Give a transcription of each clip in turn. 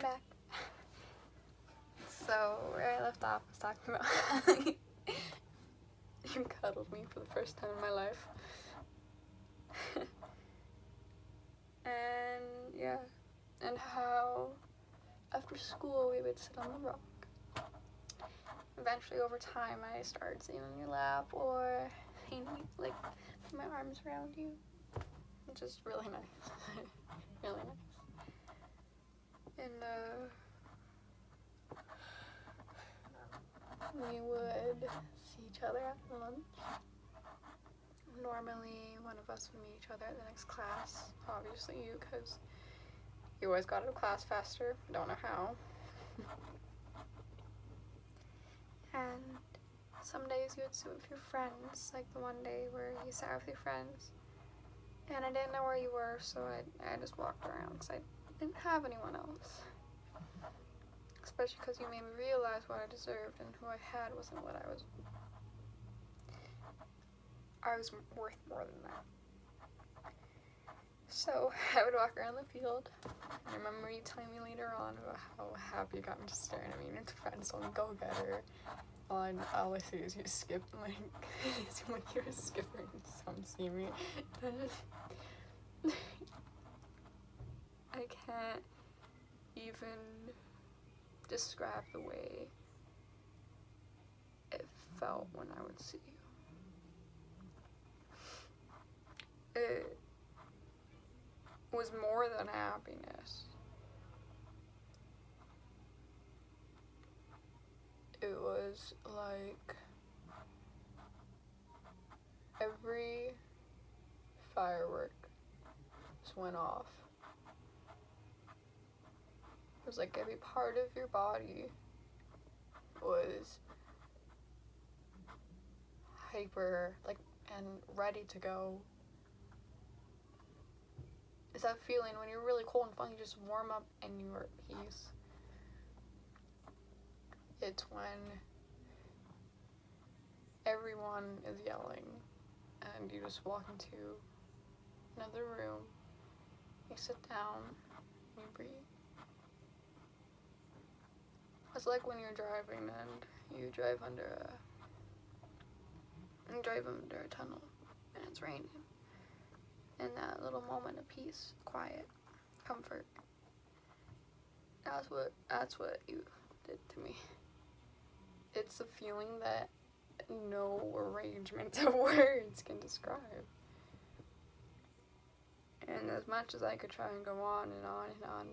back. So, where I left off was talking about you cuddled me for the first time in my life. And yeah, and how after school we would sit on the rock. Eventually, over time, I started sitting on your lap or like put my arms around you, which is really nice. Really nice. And we would see each other at lunch. Normally, one of us would meet each other at the next class. Obviously you, because you always got out of class faster. Don't know how. And some days you would sit with your friends, like the one day where you sat with your friends. And I didn't know where you were, so I just walked around because I didn't have anyone else. Especially because you made me realize what I deserved, and who I had wasn't what I was. I was worth more than that. So I would walk around the field. I remember you telling me later on about how happy you got me just staring at me and your friends told me go get her. All I see is you skip, like, when you were skipping, some see me. I can't even describe the way it felt when I would see you. It was more than happiness. It was like every firework just went off. It was like every part of your body was hyper, like, and ready to go. It's that feeling when you're really cold and fun, you just warm up and you're at peace. It's when everyone is yelling and you just walk into another room, you sit down, you breathe. It's like when you're driving and you drive under a tunnel and it's raining. And that little moment of peace, quiet, comfort. That's what you did to me. It's a feeling that no arrangement of words can describe. And as much as I could try and go on and on and on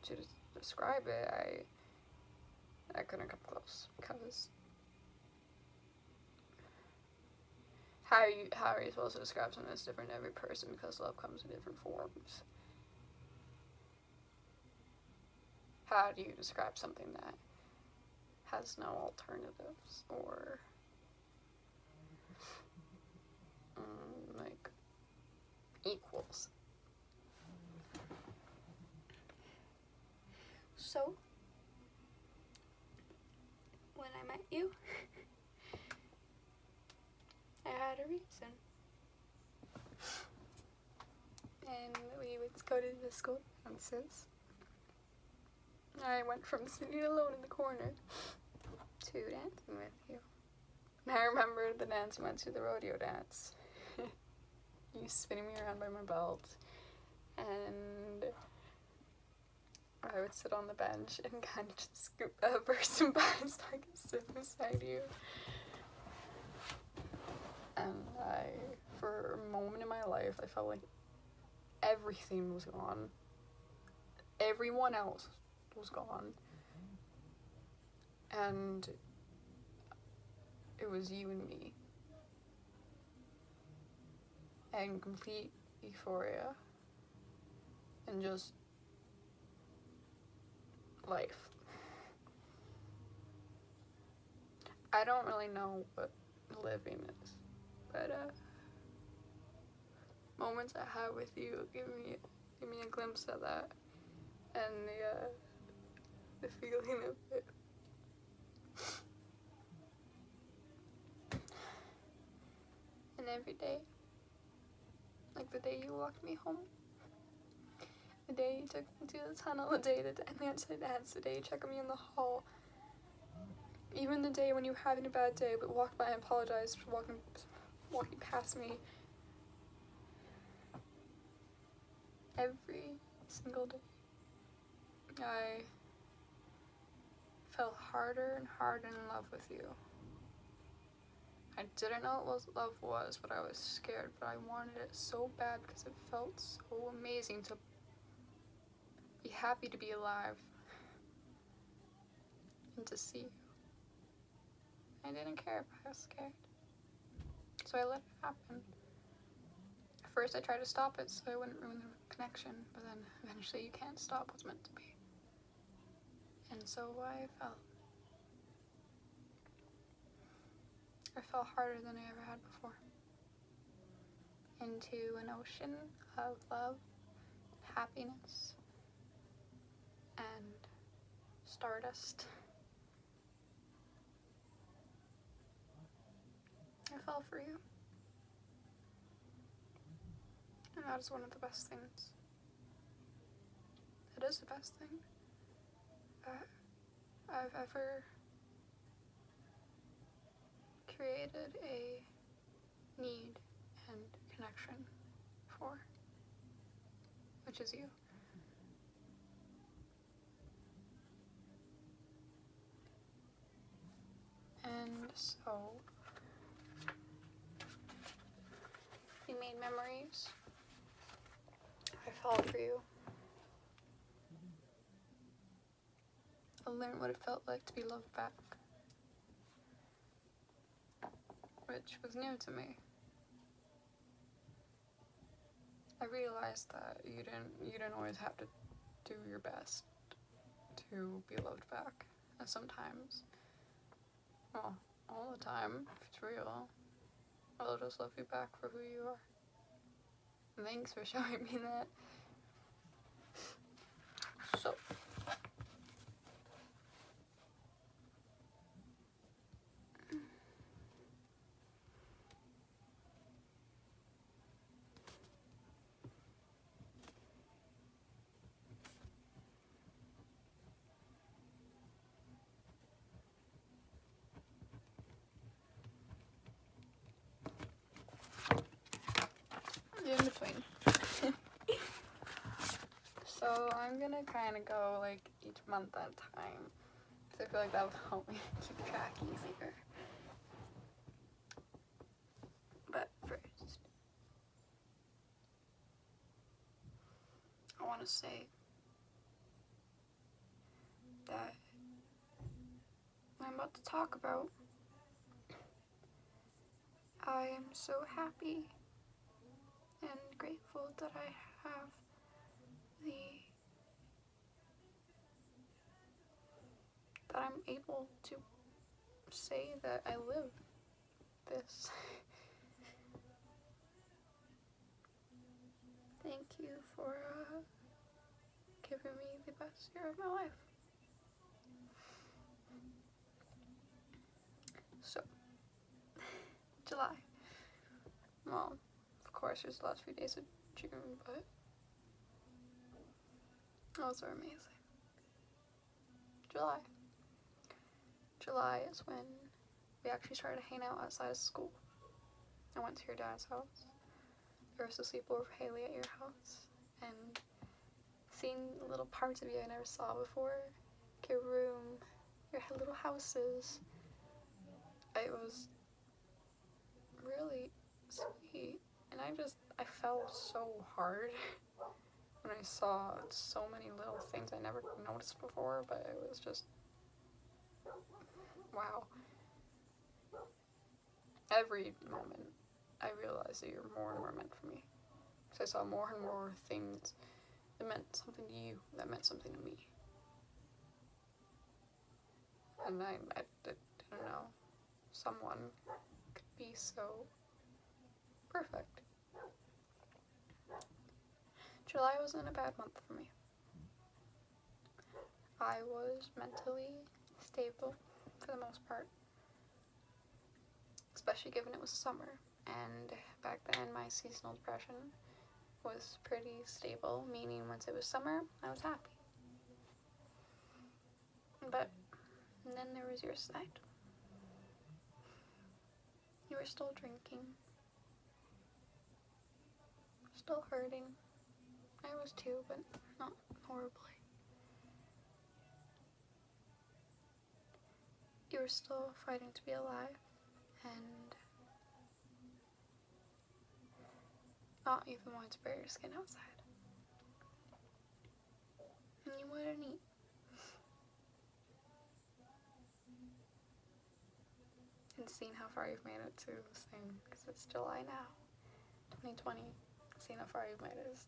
to describe it, I couldn't come close, because how are you supposed to describe something that's different to every person, because love comes in different forms? How do you describe something that has no alternatives or like equals? So when I met you, I had a reason. And we would go to the school dances. I went from sitting alone in the corner to dancing with you. And I remember the dance we went to, the rodeo dance. You spinning me around by my belt. And I would sit on the bench and kind of just scoop that person by so I could sit beside you. And for a moment in my life, I felt like everything was gone. Everyone else was gone. And it was you and me. And complete euphoria. And just life. I don't really know what living is, but moments I had with you give me a glimpse of that, and the feeling of it. And every day, like the day you walked me home, the day you took me to the tunnel, the day that Nancy danced, the day you checked me in the hall, even the day when you were having a bad day but walked by and apologized for walking past me. Every single day, I fell harder and harder in love with you. I didn't know what love was, but I was scared, but I wanted it so bad because it felt so amazing to be happy to be alive and to see you. I didn't care if I was scared, so I let it happen. At first I tried to stop it so I wouldn't ruin the connection, but then eventually you can't stop what's meant to be. And so I fell. I fell harder than I ever had before. Into an ocean of love, happiness, and stardust. I fell for you. And that is one of the best things. It is the best thing that I've ever created a need and connection for, which is you. And so, we made memories. I fell for you. I learned what it felt like to be loved back, which was new to me. I realized that you didn't always have to do your best to be loved back. And sometimes, well, all the time, if it's real, I'll just love you back for who you are. And thanks for showing me that. So, the in between. So I'm gonna kind of go like each month at a time, because I feel like that would help me keep track easier. But first, I want to say that what I'm about to talk about, I am so happy and grateful that I have that I'm able to say that I live this. Thank you for giving me the best year of my life. So, July. Well, of course, there's the last few days of June, but those are amazing. July. July is when we actually started hanging out outside of school. I went to your dad's house. There was a sleepover for Haley at your house, and seeing little parts of you I never saw before, like your room, your little houses, it was really sweet, and I fell so hard when I saw so many little things I never noticed before, but it was just, wow. Every moment, I realized that you're more and more meant for me. Because I saw more and more things that meant something to you, that meant something to me. And I didn't know someone could be so perfect. July wasn't a bad month for me. I was mentally stable for the most part, especially given it was summer, and back then my seasonal depression was pretty stable, meaning once it was summer, I was happy. But then there was your side. You were still drinking, still hurting. I was too, but not horribly. You were still fighting to be alive, and not even wanting to bury your skin outside. And you wouldn't eat. And seeing how far you've made it to this thing, because it's July now, 2020, seeing how far you've made it is...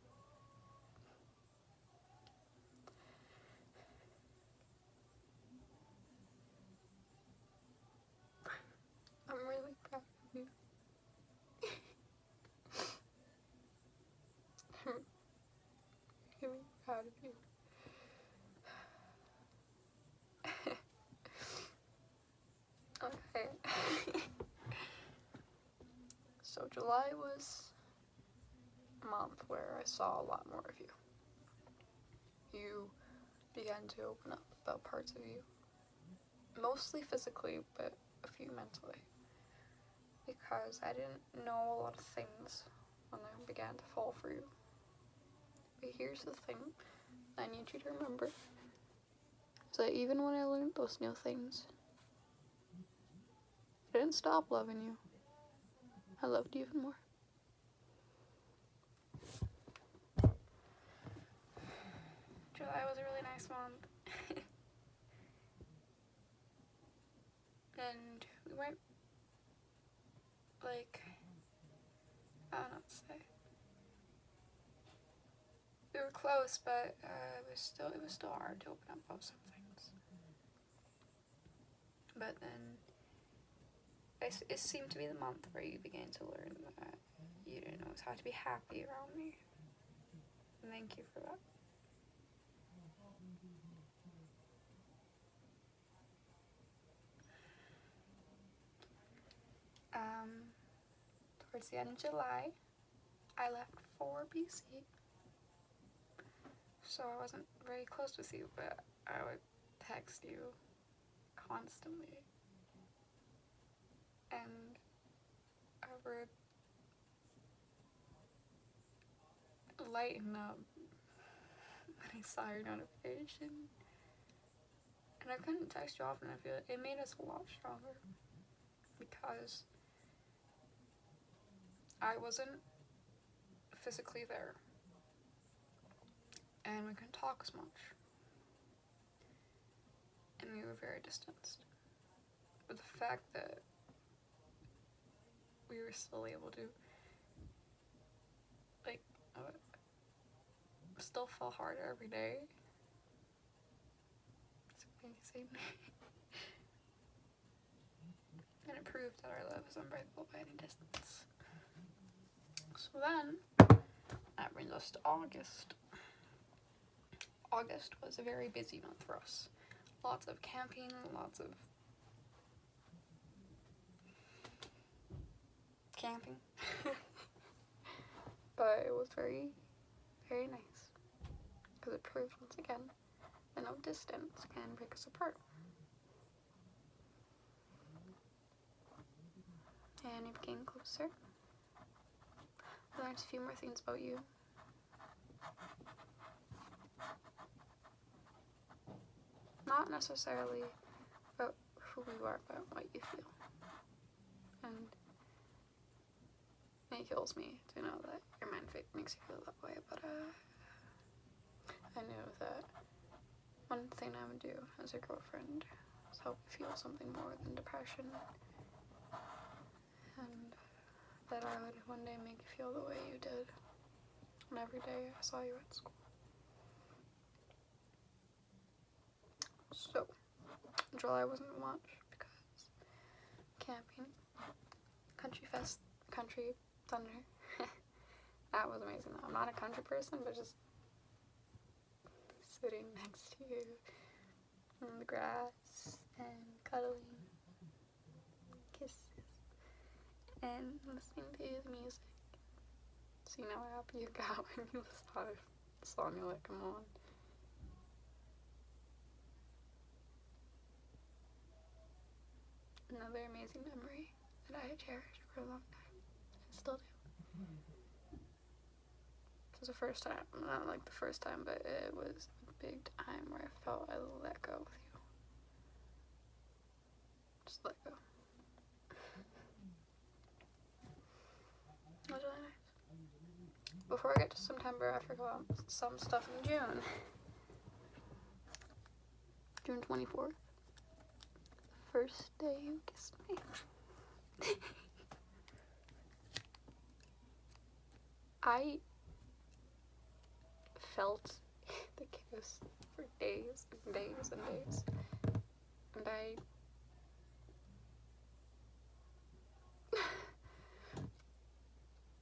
I'm really proud of you. I'm really proud of you. Okay. So July was a month where I saw a lot more of you. You began to open up about parts of you. Mostly physically, but a few mentally. Because I didn't know a lot of things when I began to fall for you. But here's the thing I need you to remember. So even when I learned those new things, I didn't stop loving you. I loved you even more. July was a really nice month. And we weren't, like, I don't know what to say. We were close, but it was still hard to open up about some things. But then it seemed to be the month where you began to learn that you didn't know how to be happy around me. And thank you for that. Towards the end of July, I left for BC. So I wasn't very close with you, but I would text you constantly. And I would lighten up when I saw your notification. And I couldn't text you often. I feel like it made us a lot stronger because I wasn't physically there and we couldn't talk as much and we were very distanced. But the fact that we were still able to, like, still fall harder every day. It's amazing. And it proved that our love is unbreakable by any distance. So then, that brings us to August. August was a very busy month for us. Lots of camping, lots of camping. But it was very, very nice. Because it proved once again that no distance can break us apart. And it became closer. I learned a few more things about you. Not necessarily about who you are, but what you feel. And it kills me to know that your mind makes you feel that way, but I knew that one thing I would do as a girlfriend is help you feel something more than depression. And that I would one day make you feel the way you did. And every day I saw you at school. So, July wasn't much because camping, country thunder. That was amazing though. I'm not a country person, but just sitting next to you in the grass and cuddling, kisses, and listening to the music. See how happy you got when you saw the song. You're like, come on. Another amazing memory that I had cherished for a long time. I still do. It was the first time, not like the first time, but it was a big time where I felt I let go with you. Just let go. It was really nice. Before I get to September, I forgot some stuff in June. June 24th. The first day you kissed me. I felt the kiss for days and days and days. And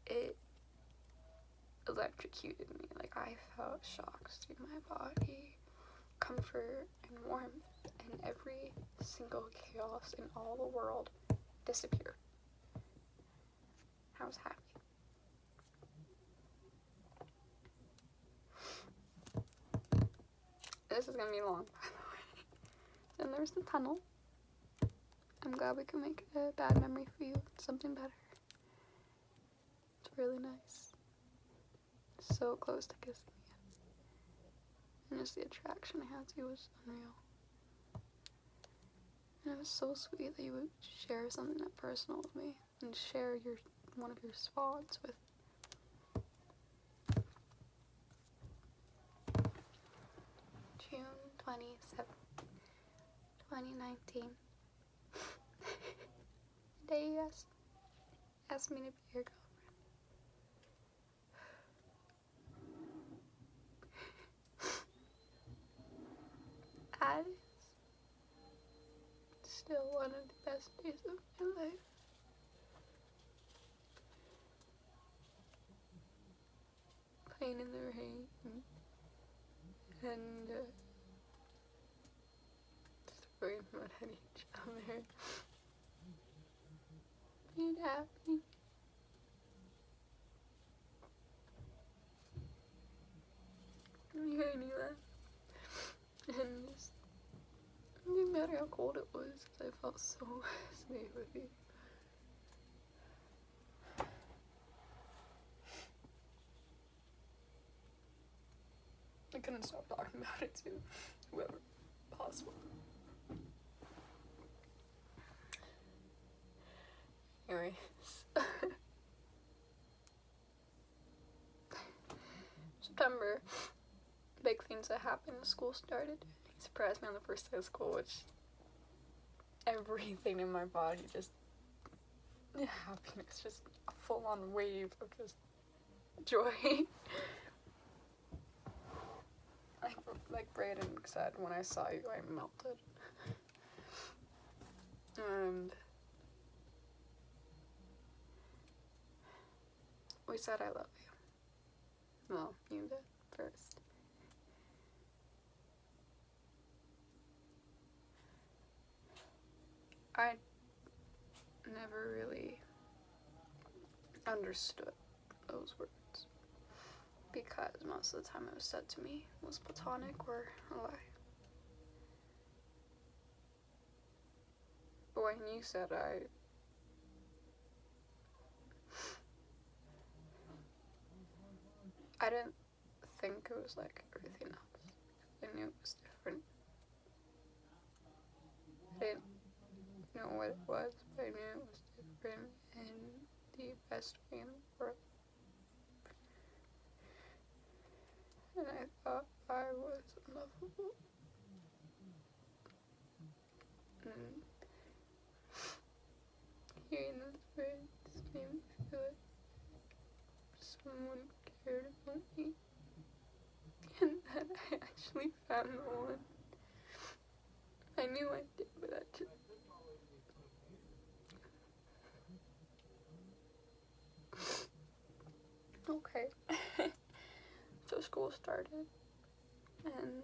it electrocuted me. Like, I felt shocks through my body, comfort and warmth, and every single chaos in all the world disappeared. I was happy. This is gonna be long, by the way. Then there's the tunnel. I'm glad we can make a bad memory for you something better. It's really nice. So close to kissing you. And just the attraction I had to you was unreal. And it was so sweet that you would share something that personal with me and share one of your spots with. June 27th, 2019. The day you asked me to be your girlfriend. That is still one of the best days of my life. Playing in the rain and throwing mud at each other. Being happy. You heard me laugh. And just, it didn't matter how cold it was, because I felt so safe with you. I couldn't stop talking about it to whoever possible. Anyways. September, big things that happened. School started. He surprised me on the first day of school, which everything in my body just happiness, just a full-on wave of just joy. Like Brayden said, when I saw you, I melted. And we said I love you. Well, you did first. I never really understood those words, because most of the time it was said to me was platonic or a lie. But when you said I didn't think it was like everything else. I knew it was different. I didn't know what it was, but I knew it was different in the best way in the world. And I thought I was unlovable. And hearing those words made me feel like someone cared about me. And that I actually found the one. I knew I did, but I just... Okay. So school started, and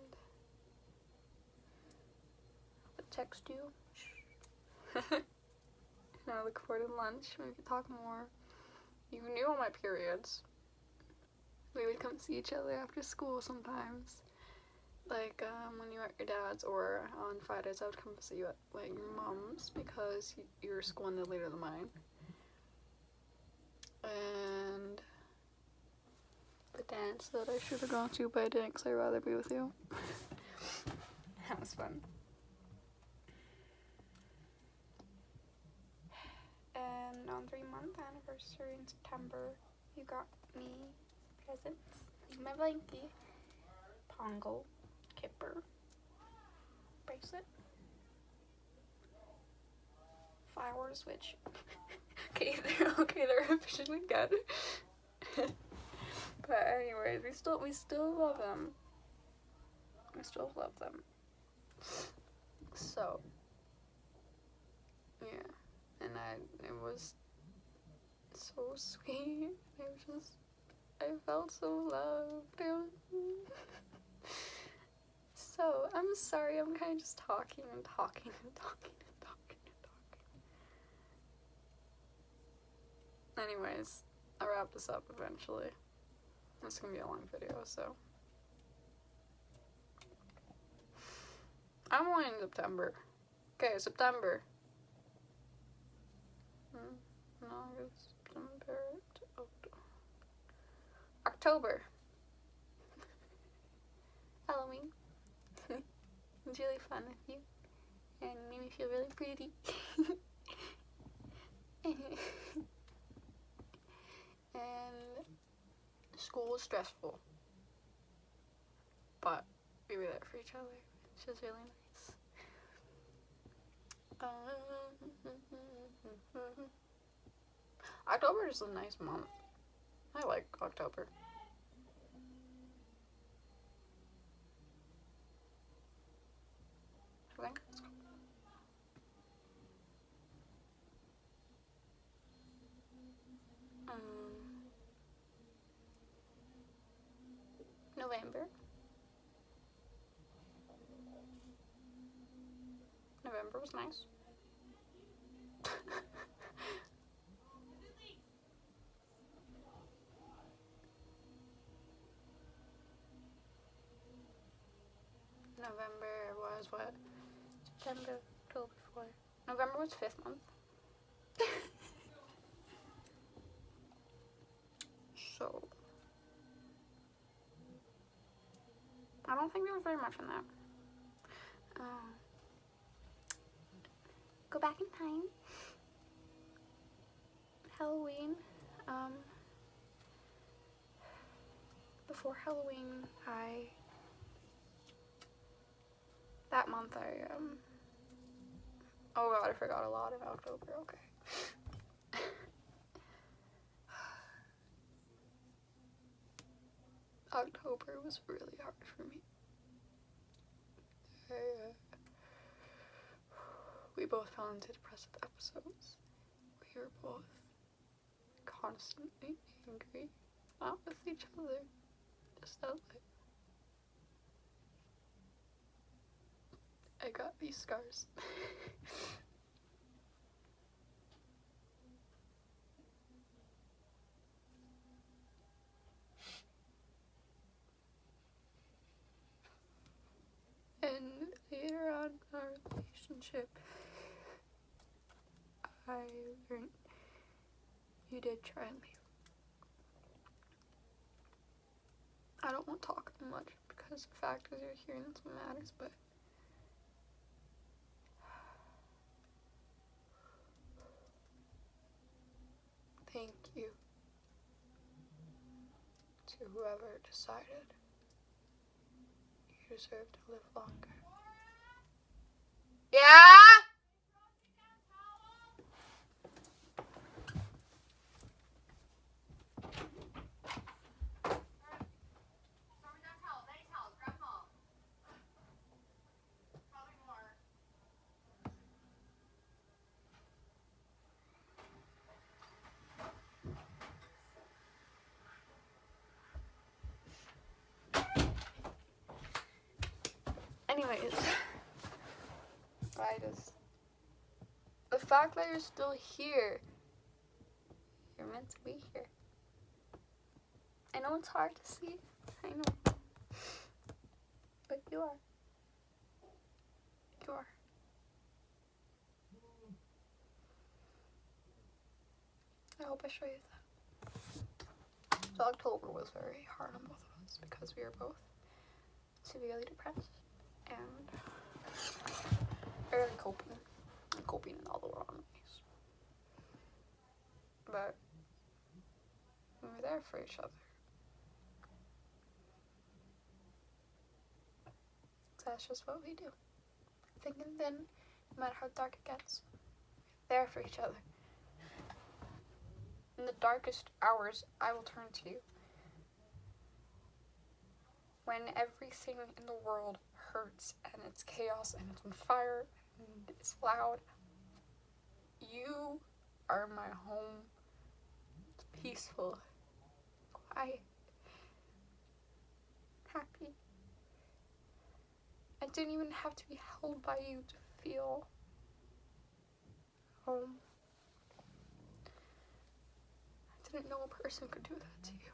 I text you. And I look forward to lunch, and we could talk more. You knew all my periods. we would come see each other after school sometimes. Like, when you were at your dad's, or on Fridays, I would come visit you at, like, your mom's, because your school ended later than mine. And the dance that I should have gone to, but I didn't, because I'd rather be with you. That was fun. And on 3-month anniversary in September, you got me presents. Like my blankie, Pongo, Kipper, bracelet, flowers, which they're officially dead. But anyways, we still love them. I still love them. So yeah, and it was so sweet. I felt so loved. So I'm sorry, I'm kind of just talking. Anyways, I'll wrap this up eventually. It's gonna be a long video, so. I'm only in September. Okay, September. August, September, October. Halloween. It was really fun with you. And made me feel really pretty. And school was stressful. But we were there for each other, which was really nice. October is a nice month. I like October. I think it's cool. November was nice. November was what? September, October, before. November was 5th month. So, I don't think there was very much in that. Go back in time. Halloween. Before Halloween, that month oh god, I forgot a lot of October, okay. October was really hard for me. We both fell into depressive episodes. We were both constantly angry, not with each other, just out like. I got these scars. And later on in our relationship, I learned you did try and leave. I don't want to talk too much because the fact is you're here and that's what matters, but thank you to whoever decided you deserve to live longer. Yeah? Anyways, the fact that you're still here, you're meant to be here. I know it's hard to see. I know. But you are. You are. I hope I show you that. So October was very hard on both of us because we were both severely depressed and barely coping in all the wrong ways. But we were there for each other. So that's just what we do. Thick and thin, no matter how dark it gets, we're there for each other. In the darkest hours, I will turn to you. When everything in the world hurts and it's chaos and it's on fire and it's loud, you are my home. It's peaceful, quiet, happy. I didn't even have to be held by you to feel home. I didn't know a person could do that to you.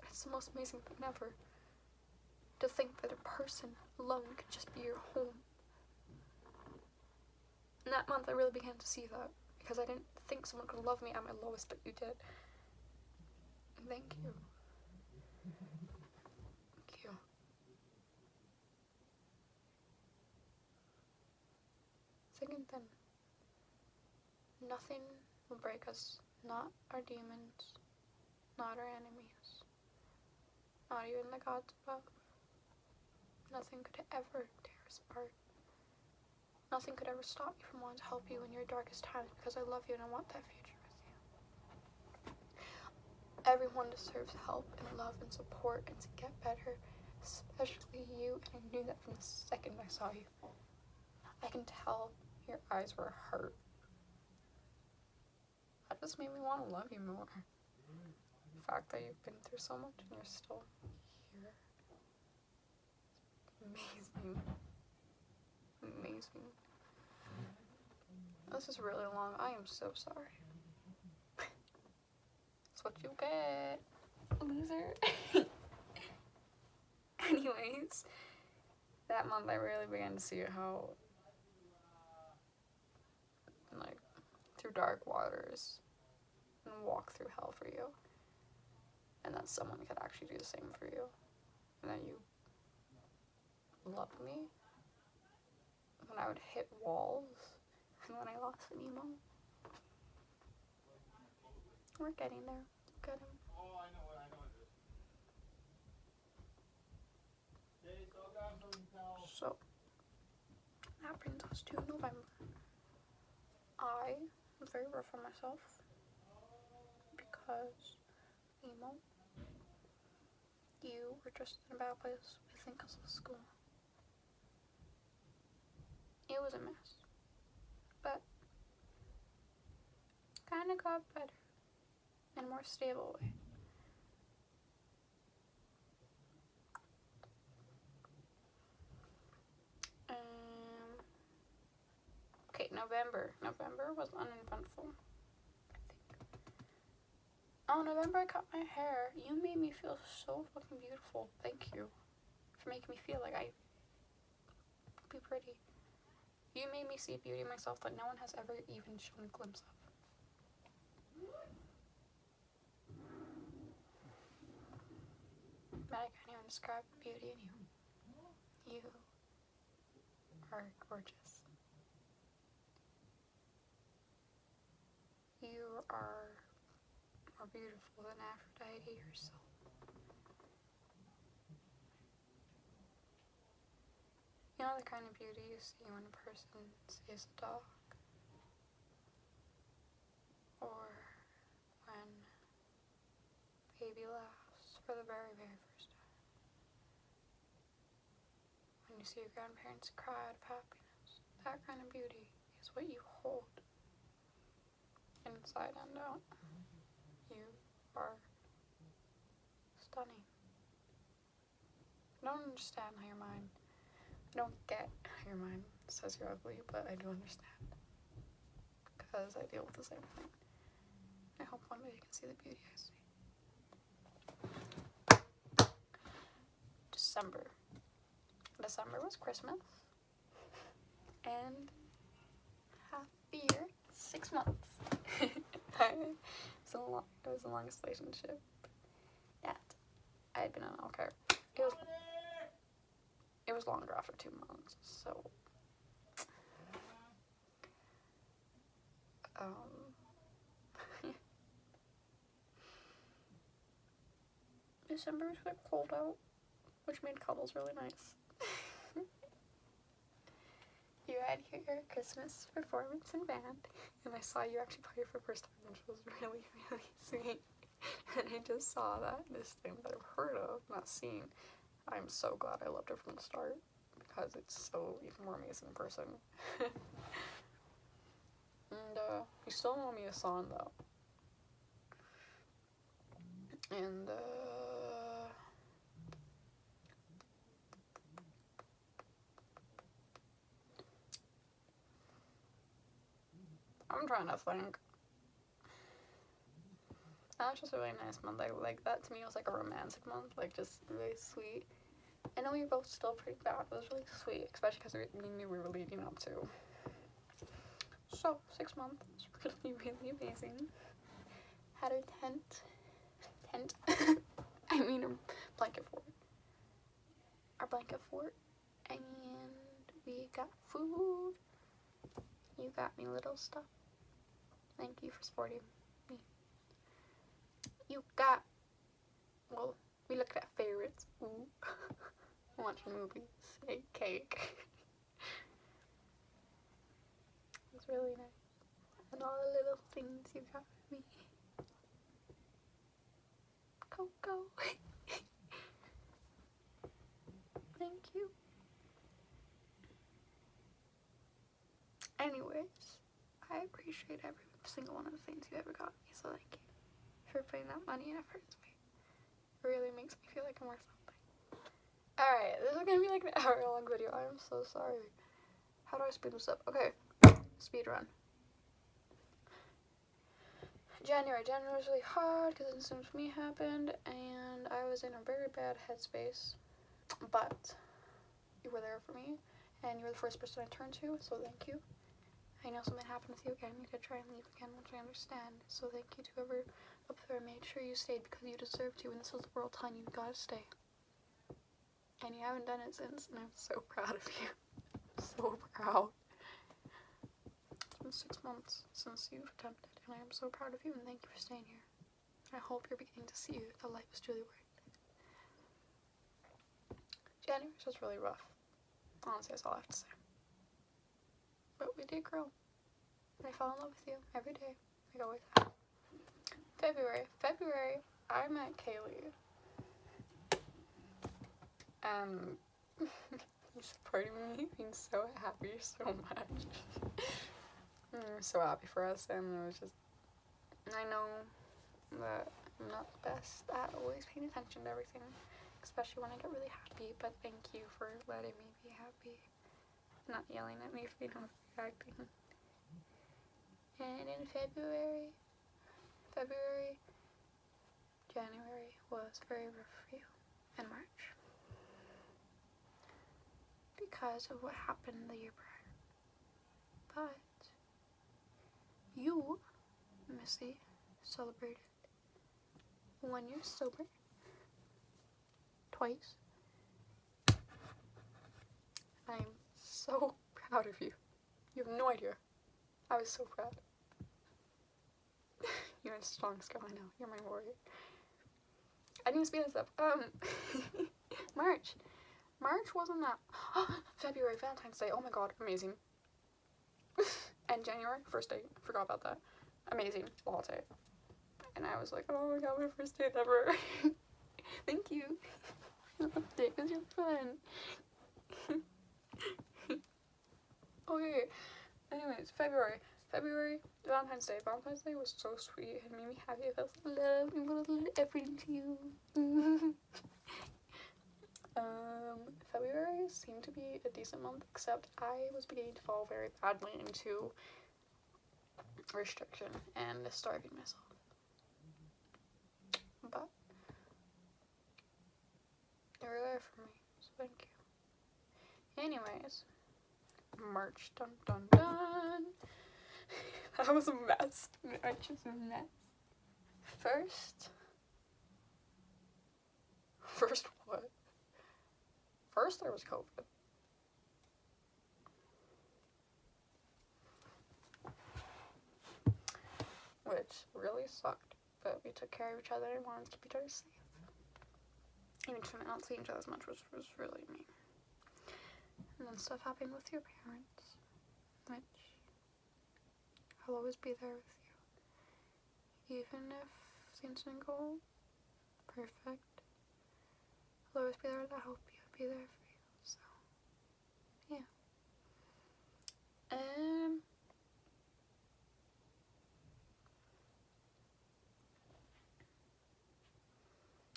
It's the most amazing thing ever. To think that a person alone could just be your home. In that month, I really began to see that, because I didn't think someone could love me at my lowest, but you did. And thank you. Thank you. Thick and thin. Nothing will break us. Not our demons. Not our enemies. Not even the gods above. Nothing could ever tear us apart. Nothing could ever stop me from wanting to help you in your darkest times, because I love you and I want that future with you. Everyone deserves help and love and support and to get better, especially you, and I knew that from the second I saw you. I can tell your eyes were hurt. That just made me want to love you more. The fact that you've been through so much and you're still here. Amazing. Amazing. This is really long. I am so sorry. That's what you get, loser. Anyways, that month I really began to see how, like, through dark waters and walk through hell for you. And that someone could actually do the same for you. And that you loved me when I would hit walls and when I lost an emo. We're getting there. Look at him. So, that brings us to November. I was very rough on myself because emo. You were just in a bad place, I think, because of school. It was a mess, but kind of got better in a more stable way. Okay, November was uneventful, I think. Oh, November I cut my hair. You made me feel so fucking beautiful. Thank you for making me feel like I could be pretty. You made me see beauty in myself that no one has ever even shown a glimpse of. But I can't even describe the beauty in you. You are gorgeous. You are more beautiful than Aphrodite herself. You know the kind of beauty you see when a person sees a dog? Or when baby laughs for the very, very first time. When you see your grandparents cry out of happiness. That kind of beauty is what you hold. Inside and out. You are stunning. I don't understand how your mind, I don't get how your mind says you're ugly, but I do understand. Because I deal with the same thing. I hope one day you can see the beauty I see. December. December was Christmas. And half the year, 6 months. It was the longest relationship that I had been in. Okay. It was longer after 2 months, so December was quite cold out, which made cuddles really nice. You had your Christmas performance in band, and I saw you actually play for the first time, which was really, really sweet. And I just saw this thing that I've heard of, not seen. I'm so glad I loved it from the start, because it's so even more amazing in person. And you still owe me a song though. And I'm trying to think. That was just a really nice month. Like that to me was like a romantic month, like just really sweet. I know we were both still pretty bad, but it was really sweet, especially because we knew we were leading up to. So 6 months was really, really amazing. Had our tent. I mean, a blanket fort. Our blanket fort, and we got food. You got me little stuff. Thank you for supporting me. You got, well, we looked at favorites. Ooh. Watching movies. Ate cake. It was really nice. And all the little things you got me. Coco. Thank you. Anyways, I appreciate every single one of the things you ever got me, so thank you for putting that money and effort into me. It really makes me feel like I'm worth something. Alright, this is gonna be like an hour-long video. I am so sorry. How do I speed this up? Okay, speed run. January was really hard because Incident with Me happened, and I was in a very bad headspace. But you were there for me, and you were the first person I turned to, so thank you. I know something happened with you again. You could try and leave again, which I understand. So thank you to whoever up there made sure you stayed because you deserve to, and this was the world telling you gotta stay. And you haven't done it since, and I'm so proud of you. So proud. It's been 6 months since you've attempted, and I am so proud of you, and thank you for staying here. And I hope you're beginning to see that life is truly worth it. January was really rough. Honestly, that's all I have to say. But we did grow. And I fell in love with you every day. Like I always have. February, I met Kaylee. He's supporting me. Being so happy so much. I'm so happy for us, and it was just, I know that I'm not the best at always paying attention to everything, especially when I get really happy, but thank you for letting me be happy. Not yelling at me for not reacting. And in January was very rough for you, and March, because of what happened the year prior. But you, Missy, celebrated 1 year sober, twice. I'm so proud of you. You have no idea. I was so proud. You're a strong skill, I know. You're my warrior. I need to speed this up. March wasn't that. February, Valentine's Day. Oh my god, amazing. And January, first date. Forgot about that. Amazing, latte. And I was like, oh my god, my first date ever. Thank you. I loved it because you're fun. Okay. Anyways, February, Valentine's Day. Valentine's Day was so sweet. It made me happy. I felt love and put a little effort into you. February seemed to be a decent month, except I was beginning to fall very badly into restriction and starving myself. But they were there for me. thank you. Anyways, March, dun dun dun. That was a mess. March is a mess. First what? First there was COVID. Which really sucked, but we took care of each other and wanted to keep each other safe. Even to not seeing each other as much was really mean. And then stuff happened with your parents, which I'll always be there with you. Even if things didn't go perfect, I'll always be there to help you, be there for you, so, yeah.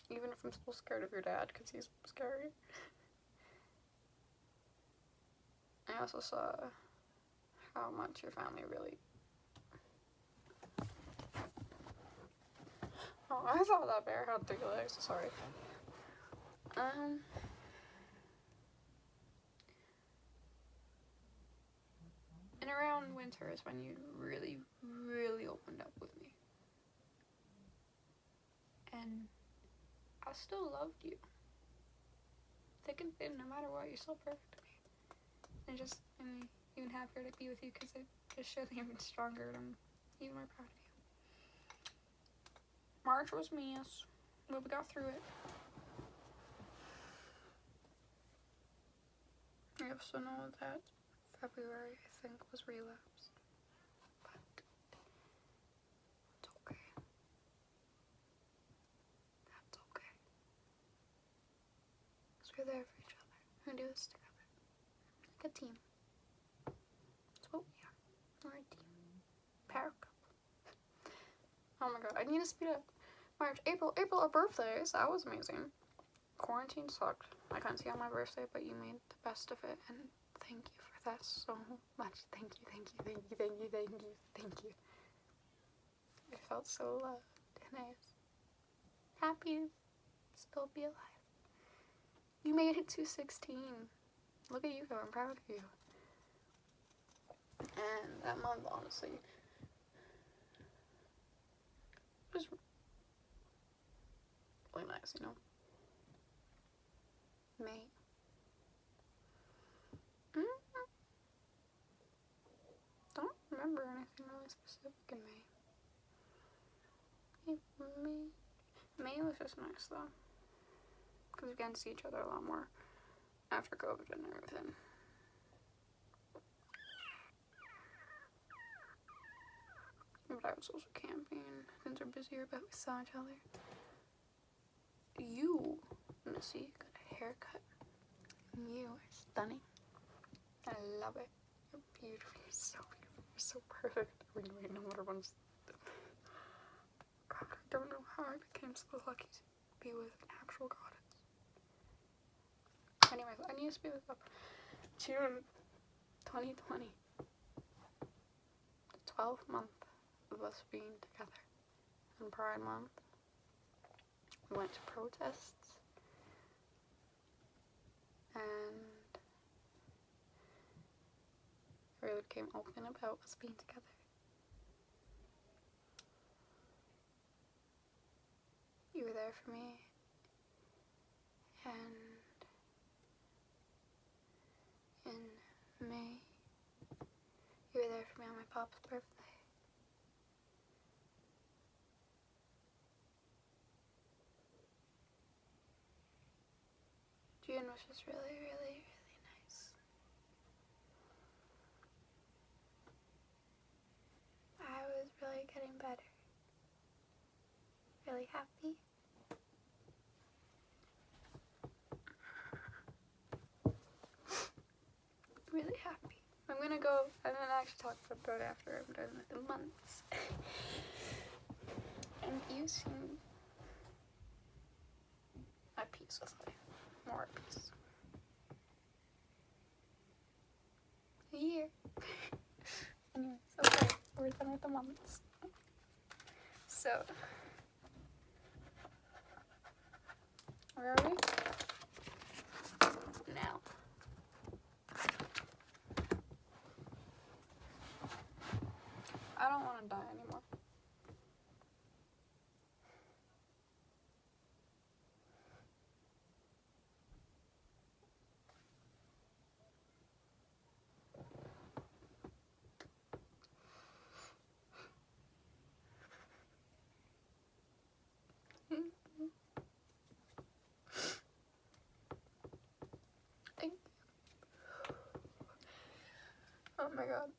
Even if I'm still scared of your dad, because he's scary. I also saw how much your family really... Oh, I thought that bear had 3 legs, sorry. And around winter is when you really, really opened up with me. And I still loved you. Thick and thin, no matter what, you're still perfect to me. And just made me even happier to be with you because it just showed me even stronger and I'm even more proud of you. March was a mess, but we got through it. I also know that February, I think, was relapsed. But it's okay. That's okay. Because we're there for each other. We're gonna do this together. Like a team. That's what we are. We're a team. Power couple. Oh my god, I need to speed up. March, April, our birthdays. That was amazing. Quarantine sucked. I couldn't see on my birthday, but you made the best of it, and thank you for that so much. Thank you. I felt so loved, and I was happy to still be alive. You made it to 16. Look at you go, I'm proud of you. And that month, honestly, was really nice, you know? May. Don't remember anything really specific in May. May was just nice though, because we got to see each other a lot more after COVID and everything. But I was also camping, things are busier, but we saw each other. You, Missy, got a haircut. You are stunning. I love it. You're beautiful. You're so beautiful. You're so perfect. Wait, no matter one's... God, I don't know how I became so lucky to be with an actual goddess. Anyways, I need to speed this up. June 2020. The 12th month of us being together. And Pride Month. We went to protests. And really became open about us being together. You were there for me, and in May, you were there for me on my pop's birthday. June was just really, really, really nice. I was really getting better. Really happy. Really happy. I'm gonna go and then actually talk about it after I'm done with the months. And you seem at peace with life. More at peace. A year. Anyways, okay, we're done with the months. So, where are we? Oh my god.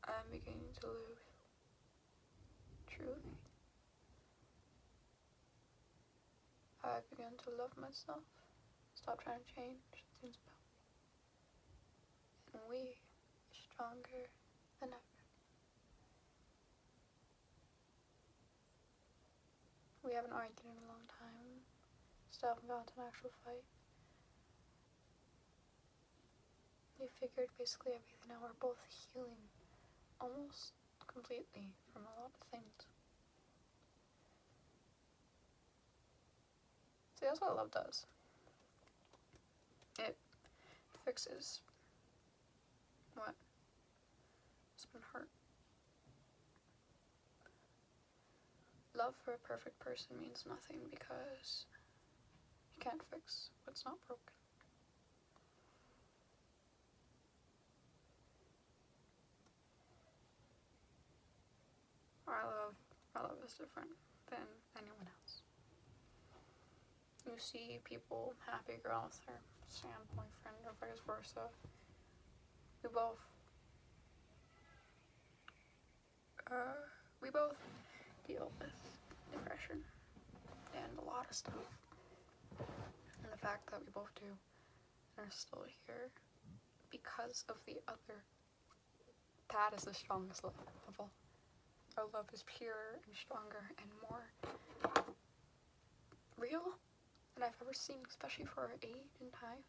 I'm beginning to live truly. I've begun to love myself. Stop trying to change things about me. And we are stronger than ever. We haven't argued in a long time. Still haven't gone to an actual fight. We figured basically everything out. We're both healing almost completely from a lot of things. See, that's what love does. It fixes what has been hurt. Love for a perfect person means nothing because you can't fix what's not broken. Our love is different than anyone else. You see people happy girl with her Sam boyfriend or vice versa. We both deal with depression and a lot of stuff. And the fact that we both do and are still here because of the other, that is the strongest love of all. Our love is purer and stronger and more real than I've ever seen, especially for our age and time.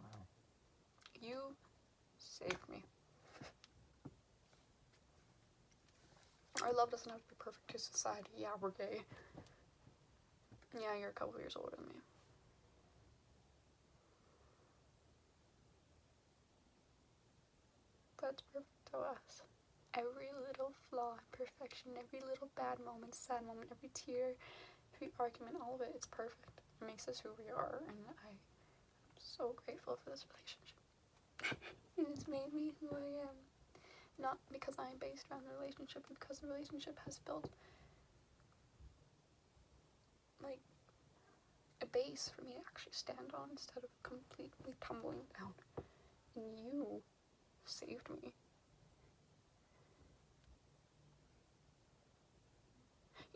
Wow. You saved me. Our love doesn't have to be perfect to society. Yeah, we're gay. Yeah, you're a couple years older than me. But it's perfect to us. Every little flaw, imperfection, every little bad moment, sad moment, every tear, every argument, all of it, it's perfect. It makes us who we are, and I'm so grateful for this relationship. It has made me who I am. Not because I am based around the relationship, but because the relationship has built, like, a base for me to actually stand on instead of completely tumbling down. And you saved me.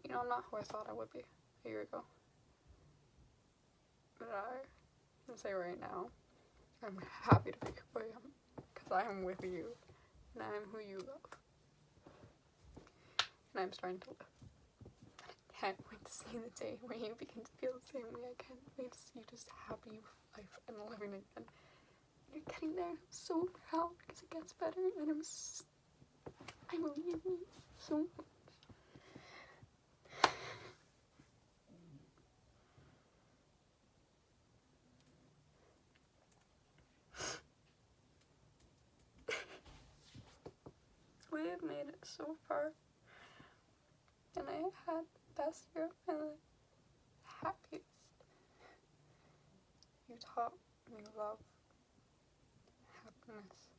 You know, I'm not who I thought I would be a year ago. But I can say right now, I'm happy to be who I am. Because I am with you. And I am who you love. And I'm starting to live. I can't wait to see the day where you begin to feel the same way. I can't wait to see you just happy with life and living again. You're getting there. I'm so proud because it gets better. And I believe in you so much. We have made it so far, and I had the best year of my life, the happiest. You taught me love, happiness,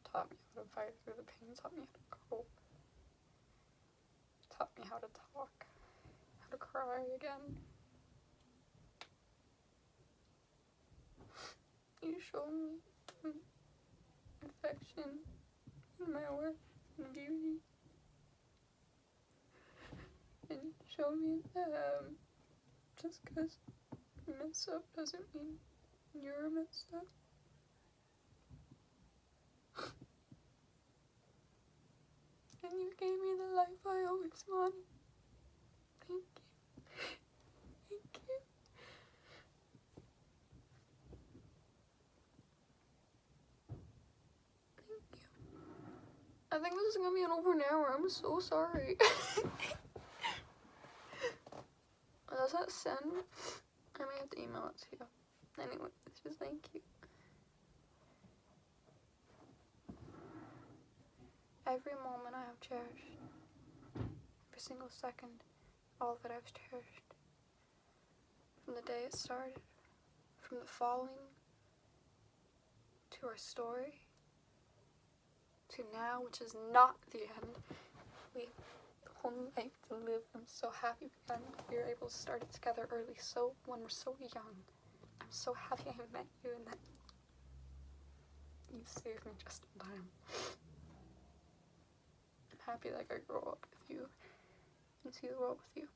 taught me how to fight through the pain, taught me how to cope, taught me how to talk, how to cry again. You showed me affection and my worth and beauty. And you showed me that just because you mess up doesn't mean you're messed up. And you gave me the life I always wanted. Thank you. Thank you. Thank you. I think this is gonna be an over an hour. I'm so sorry. Does that send? I may have to email it to you. Anyway, it's just thank you. Every moment I have cherished. Every single second. All of it I've cherished. From the day it started. From the following to our story. to now, which is not the end. We have the whole life to live. I'm so happy we were able to start it together early, so when we're so young. I'm so happy I met you and that you saved me just in time. I'm happy that I could grow up with you and see the world with you.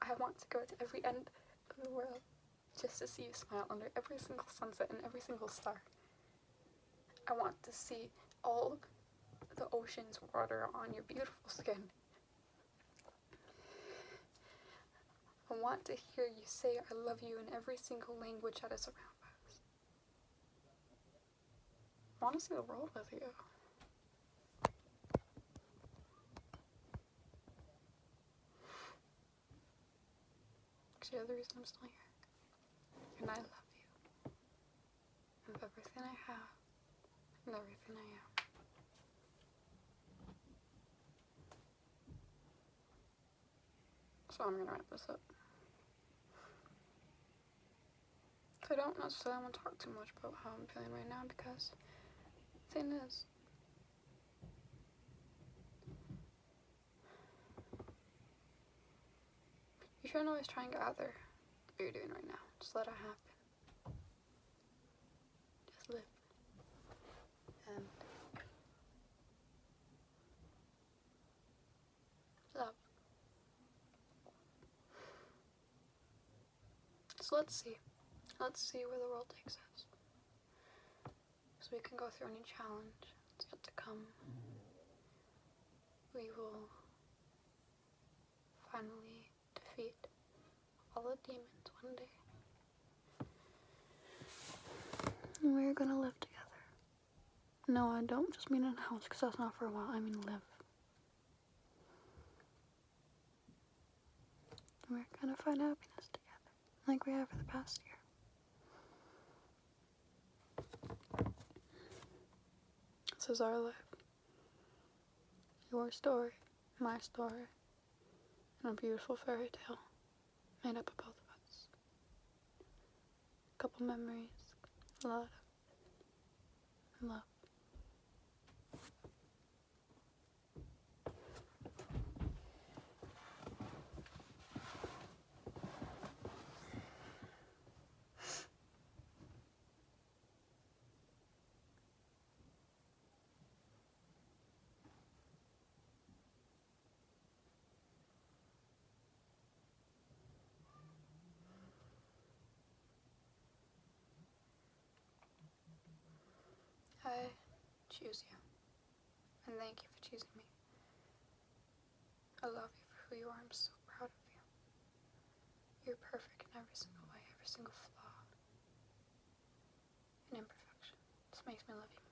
I want to go to every end of the world just to see you smile under every single sunset and every single star. I want to see all the ocean's water on your beautiful skin. I want to hear you say I love you in every single language that is around us. I want to see the world with you. Because you're the reason I'm still here. And I love you. With everything I have. And everything I am. So I'm gonna wrap this up. So I don't necessarily want to talk too much about how I'm feeling right now because the thing is, you shouldn't always try and gather what you're doing right now. Just let it happen. Just live. And love. So let's see. Let's see where the world takes us. So we can go through any challenge that's yet to come. We will finally defeat all the demons one day. And we're gonna live together. No, I don't just mean in a house, because that's not for a while. I mean live. And we're gonna find happiness together, like we have for the past year. This is our life. Your story, my story, and a beautiful fairy tale made up of both of us. A couple memories, a lot of love. I choose you, and thank you for choosing me. I love you for who you are. I'm so proud of you. You're perfect in every single way, every single flaw and imperfection. This makes me love you more.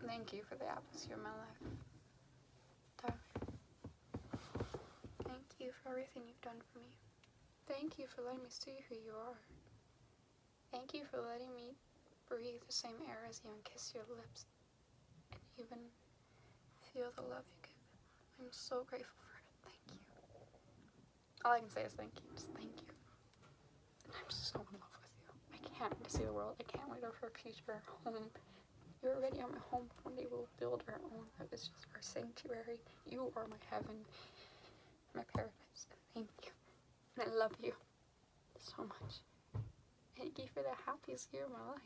Thank you for the atmosphere of my life, darling. Thank you for everything you've done for me. Thank you for letting me see who you are. Thank you for letting me breathe the same air as you and kiss your lips and even feel the love you give. I'm so grateful for it. Thank you. All I can say is thank you. Just thank you. And I'm so in love with you. I can't wait to see the world. I can't wait for a future home. You're already on my home. One day we'll build our own. That is just our sanctuary. You are my heaven, my paradise. Thank you. And I love you so much. Thank you for the happiest year of my life.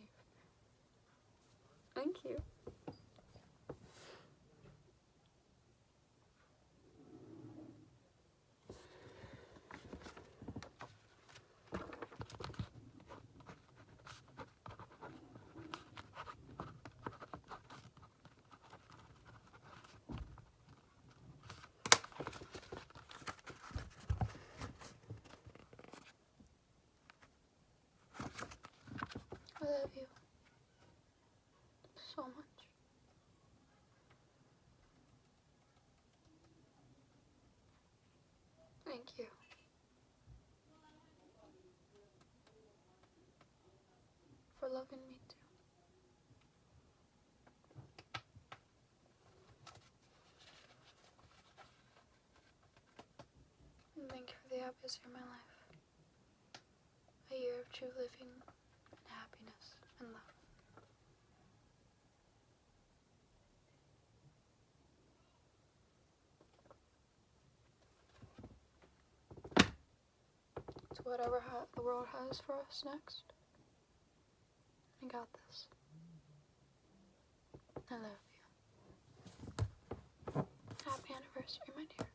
Thank you. I love you so much. loving me too. And thank you for the happiest year of my life. A year of true living and happiness and love. So whatever the world has for us next, I got this. I love you. Happy anniversary, my dear.